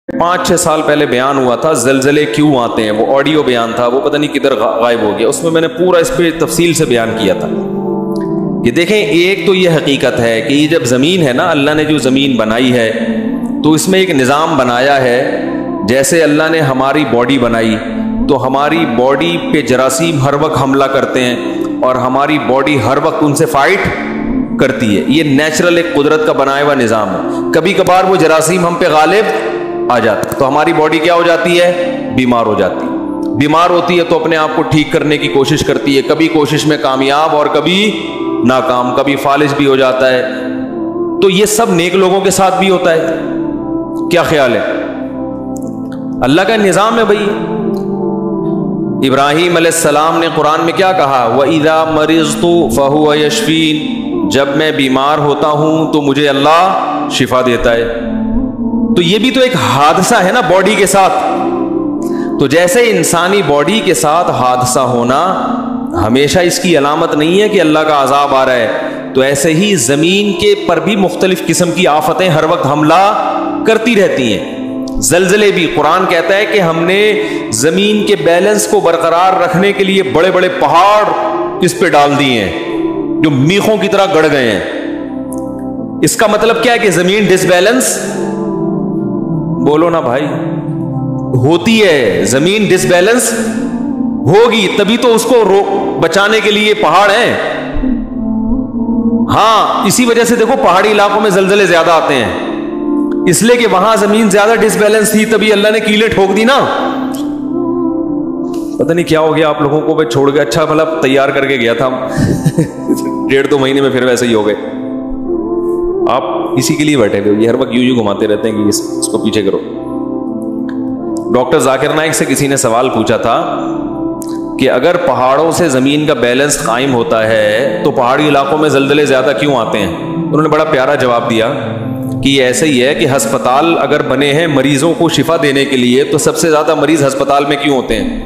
5-6 سال پہلے بیان ہوا تھا زلزلے کیوں آتے ہیں، وہ آڈیو بیان تھا، وہ پتہ نہیں کدھر غائب ہو گیا، اس میں نے پورا اس پہ تفصیل سے بیان کیا تھا کہ دیکھیں ایک تو یہ حقیقت ہے کہ یہ جب زمین ہے نا، اللہ نے جو زمین بنائی ہے تو اس میں ایک نظام بنایا ہے، جیسے اللہ نے ہماری باڈی بنائی تو ہماری باڈی پہ جراثیم ہر وقت حملہ کرتے ہیں اور ہماری باڈی ہر وقت ان سے فائٹ کرتی ہے، یہ نیچرل ایک قدرت کا بنایا ہوا نظام ہے۔ کبھی کبھار وہ جراثیم ہم پہ غالب آ جاتا ہے تو ہماری باڈی کیا ہو جاتی ہے، بیمار ہو جاتی ہے، بیمار ہوتی ہے تو اپنے آپ کو ٹھیک کرنے کی کوشش کرتی ہے، کبھی کوشش میں کامیاب اور کبھی ناکام، کبھی فالج بھی ہو جاتا ہے۔ تو یہ سب نیک لوگوں کے ساتھ بھی ہوتا ہے، کیا خیال ہے؟ اللہ کا نظام ہے بھائی۔ ابراہیم علیہ السلام نے قرآن میں کیا کہا، وَإِذَا مَرِضْتُ فَهُوَ يَشْفِينِ، جب میں بیمار ہوتا ہوں تو مجھے اللہ شفا دیتا ہے۔ تو یہ بھی تو ایک حادثہ ہے نا باڈی کے ساتھ، تو جیسے انسانی باڈی کے ساتھ حادثہ ہونا ہمیشہ اس کی علامت نہیں ہے کہ اللہ کا عذاب آ رہا ہے، تو ایسے ہی زمین کے پر بھی مختلف قسم کی آفتیں ہر وقت حملہ کرتی رہتی ہیں۔ زلزلے بھی، قرآن کہتا ہے کہ ہم نے زمین کے بیلنس کو برقرار رکھنے کے لیے بڑے بڑے پہاڑ اس پہ ڈال دیے ہیں جو میخوں کی طرح گڑ گئے ہیں۔ اس کا مطلب کیا ہے کہ زمین ڈس بیلنس، بولو نا بھائی، ہوتی ہے، زمین ڈس بیلنس ہوگی تبھی تو اس کو بچانے کے لیے پہاڑ ہیں۔ ہاں اسی وجہ سے دیکھو پہاڑی علاقوں میں زلزلے زیادہ آتے ہیں، اس لیے کہ وہاں زمین زیادہ ڈس بیلنس تھی، تبھی اللہ نے کیلیں ٹھوک دی نا۔ پتہ نہیں کیا ہو گیا آپ لوگوں کو، میں چھوڑ گیا، اچھا مطلب تیار کر کے گیا تھا 1.5-2 مہینے میں پھر ویسے ہی ہو گئے۔ آپ اسی کے لیے بیٹھے ہوئے، یہ ہر وقت یوں گھماتے رہتے ہیں کہ اس کو پیچھے کرو۔ ڈاکٹر ذاکر نائک سے کسی نے سوال پوچھا تھا کہ اگر پہاڑوں سے زمین کا بیلنس قائم ہوتا ہے تو پہاڑی علاقوں میں زلزلے زیادہ کیوں آتے ہیں؟ انہوں نے بڑا پیارا جواب دیا کہ یہ ایسے ہی ہے کہ ہسپتال اگر بنے ہیں مریضوں کو شفا دینے کے لیے تو سب سے زیادہ مریض ہسپتال میں کیوں ہوتے ہیں؟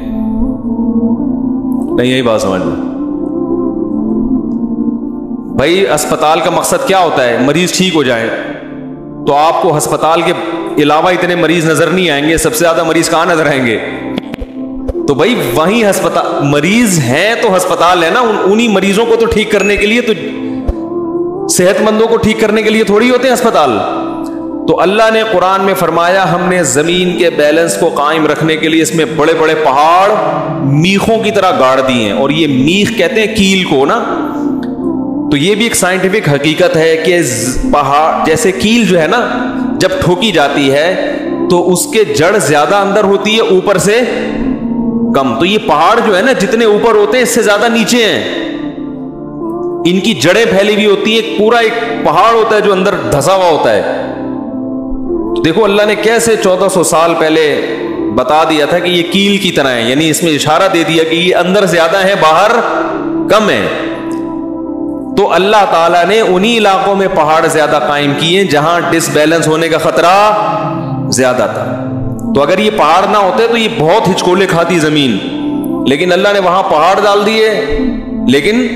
نہیں یہی بات سمجھ لو بھائی، اسپتال کا مقصد کیا ہوتا ہے؟ مریض ٹھیک ہو جائے، تو آپ کو ہسپتال کے علاوہ اتنے مریض نظر نہیں آئیں گے، سب سے زیادہ مریض کہاں نظر آئیں گے؟ تو بھائی وہیں ہسپتال، مریض ہیں تو ہسپتال ہے نا، انہی مریضوں کو تو ٹھیک کرنے کے لیے، تو صحت مندوں کو ٹھیک کرنے کے لیے تھوڑی ہوتے ہیں ہسپتال۔ تو اللہ نے قرآن میں فرمایا ہم نے زمین کے بیلنس کو قائم رکھنے کے لیے اس میں بڑے بڑے پہاڑ میخوں کی طرح گاڑ دیے ہیں، اور یہ میخ کہتے ہیں کیل کو نا، تو یہ بھی ایک سائنٹیفک حقیقت ہے کہ پہاڑ جیسے کیل جو ہے نا جب ٹھوکی جاتی ہے تو اس کے جڑ زیادہ اندر ہوتی ہے اوپر سے کم، تو یہ پہاڑ جو ہے نا جتنے اوپر ہوتے ہیں اس سے زیادہ نیچے ہیں، ان کی جڑیں پھیلی ہوئی ہوتی ہیں، پورا ایک پہاڑ ہوتا ہے جو اندر دھسا ہوا ہوتا ہے۔ دیکھو اللہ نے کیسے 1400 سال پہلے بتا دیا تھا کہ یہ کیل کی طرح ہے، یعنی اس میں اشارہ دے دیا کہ یہ اندر زیادہ ہے باہر کم ہے۔ تو اللہ تعالیٰ نے انہی علاقوں میں پہاڑ زیادہ قائم کیے جہاں ڈس بیلنس ہونے کا خطرہ زیادہ تھا، تو اگر یہ پہاڑ نہ ہوتے تو یہ بہت ہچکولے کھاتی زمین، لیکن اللہ نے وہاں پہاڑ ڈال دیے، لیکن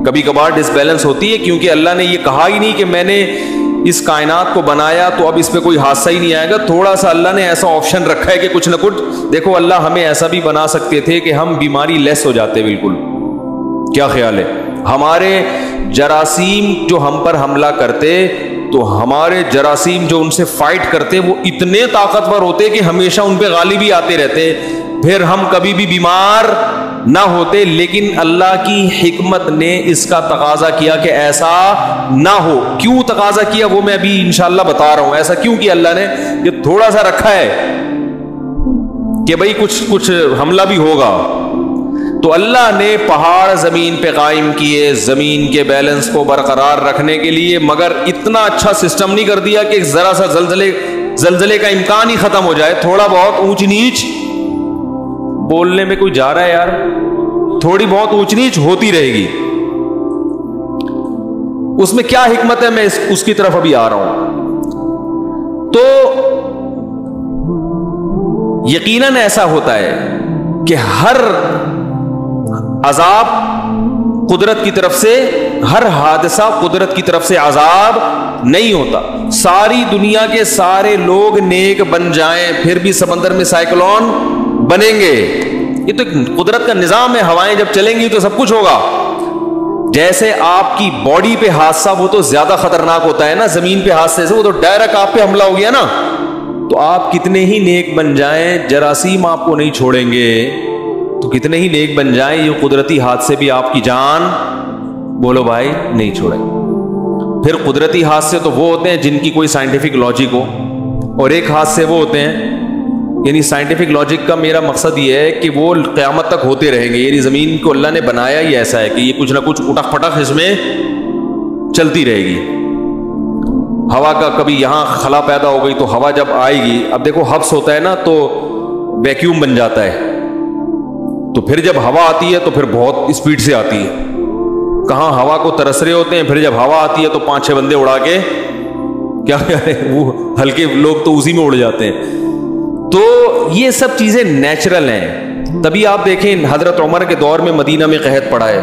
کبھی کبھار ڈس بیلنس ہوتی ہے، کیونکہ اللہ نے یہ کہا ہی نہیں کہ میں نے اس کائنات کو بنایا تو اب اس پہ کوئی حادثہ ہی نہیں آئے گا، تھوڑا سا اللہ نے ایسا آپشن رکھا ہے کہ کچھ نہ کچھ، دیکھو اللہ ہمیں ایسا بھی بنا سکتے تھے کہ ہم بیماری لیس ہو جاتے بالکل، کیا خیال ہے؟ ہمارے جراثیم جو ہم پر حملہ کرتے تو ہمارے جراثیم جو ان سے فائٹ کرتے وہ اتنے طاقتور ہوتے کہ ہمیشہ ان پہ غالب ہی آتے رہتے، پھر ہم کبھی بھی بیمار نہ ہوتے، لیکن اللہ کی حکمت نے اس کا تقاضا کیا کہ ایسا نہ ہو۔ کیوں تقاضا کیا وہ میں ابھی انشاءاللہ بتا رہا ہوں، ایسا کیوں کیا اللہ نے، یہ تھوڑا سا رکھا ہے کہ بھئی کچھ حملہ بھی ہوگا، تو اللہ نے پہاڑ زمین پہ قائم کیے زمین کے بیلنس کو برقرار رکھنے کے لیے، مگر اتنا اچھا سسٹم نہیں کر دیا کہ ذرا سا زلزلے کا امکان ہی ختم ہو جائے، تھوڑا بہت اونچ نیچ، بولنے میں کوئی جا رہا ہے یار، تھوڑی بہت اونچ نیچ ہوتی رہے گی، اس میں کیا حکمت ہے میں اس کی طرف ابھی آ رہا ہوں۔ تو یقیناً ایسا ہوتا ہے کہ ہر عذاب قدرت کی طرف سے ہر حادثہ قدرت کی طرف سے عذاب نہیں ہوتا. ساری دنیا کے سارے لوگ نیک بن جائیں پھر بھی سمندر میں سائیکلون بنیں گے. یہ تو قدرت کا نظام ہے. ہوائیں جب چلیں گی تو سب کچھ ہوگا. جیسے آپ کی باڈی پہ حادثہ وہ تو زیادہ خطرناک ہوتا ہے نا زمین پہ حادثے سے, وہ تو ڈائریکٹ آپ پہ حملہ ہو گیا نا. تو آپ کتنے ہی نیک بن جائیں, جراثیم آپ کو نہیں چھوڑیں گے. تو کتنے ہی نیک بن جائیں, یہ قدرتی حادثے بھی آپ کی جان, بولو بھائی, نہیں چھوڑیں. پھر قدرتی حادثے تو وہ ہوتے ہیں جن کی کوئی سائنٹیفک لاجک ہو, اور ایک حادثے وہ ہوتے ہیں, یعنی سائنٹیفک لاجک کا میرا مقصد یہ ہے کہ وہ قیامت تک ہوتے رہیں گے. یعنی زمین کو اللہ نے بنایا ہی ایسا ہے کہ یہ کچھ نہ کچھ اٹک پٹک اس میں چلتی رہے گی. ہوا کا کبھی یہاں خلا پیدا ہو گئی تو ہوا جب آئے گی, اب دیکھو حبس ہوتا ہے نا تو ویکیوم بن جاتا ہے, تو پھر جب ہوا آتی ہے تو پھر بہت اسپیڈ سے آتی ہے. کہاں ہوا کو ترس رہے ہوتے ہیں, پھر جب ہوا آتی ہے تو 5-6 بندے اڑا کے کیا وہ ہلکے لوگ تو اسی میں اڑ جاتے ہیں. تو یہ سب چیزیں نیچرل ہیں. تبھی آپ دیکھیں حضرت عمر کے دور میں مدینہ میں قحط پڑا ہے.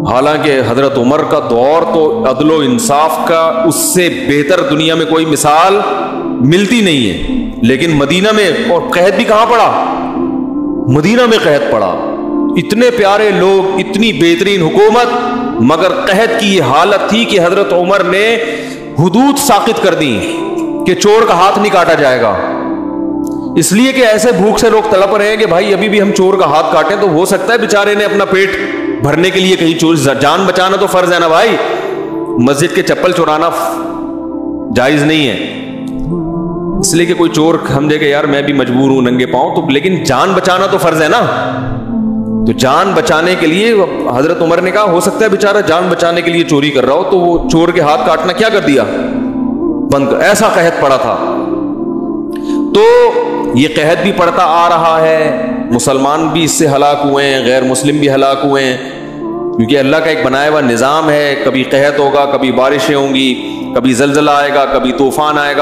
حالانکہ حضرت عمر کا دور تو عدل و انصاف کا اس سے بہتر دنیا میں کوئی مثال ملتی نہیں ہے, لیکن مدینہ میں, اور قحط بھی کہاں پڑا, مدینہ میں قحط پڑا. اتنے پیارے لوگ, اتنی بہترین حکومت, مگر قحط کی یہ حالت تھی کہ حضرت عمر نے حدود ساقط کر دی کہ چور کا ہاتھ نہیں کاٹا جائے گا. اس لیے کہ ایسے بھوک سے لوگ تڑپ رہے ہیں کہ بھائی ابھی بھی ہم چور کا ہاتھ کاٹیں تو ہو سکتا ہے بیچارے نے اپنا پیٹ بھرنے کے لیے کہیں چور, جان بچانا تو فرض ہے نا بھائی. مسجد کے چپل چورانا جائز نہیں ہے, اس لیے کہ کوئی چور سمجھے کہ یار میں بھی مجبور ہوں ننگے پاؤں, تو لیکن جان بچانا تو فرض ہے نا. تو جان بچانے کے لیے حضرت عمر نے کہا ہو سکتا ہے بیچارہ جان بچانے کے لیے چوری کر رہا ہو, تو وہ چور کے ہاتھ کاٹنا کیا کر دیا, بند. ایسا قحط پڑا تھا. تو یہ قحط بھی پڑتا آ رہا ہے, مسلمان بھی اس سے ہلاک ہوئے ہیں, غیر مسلم بھی ہلاک ہوئے ہیں, کیونکہ اللہ کا ایک بنایا ہوا نظام ہے. کبھی قحط ہوگا, کبھی بارشیں ہوں گی, کبھی زلزلہ آئے گا, کبھی طوفان آئے گا.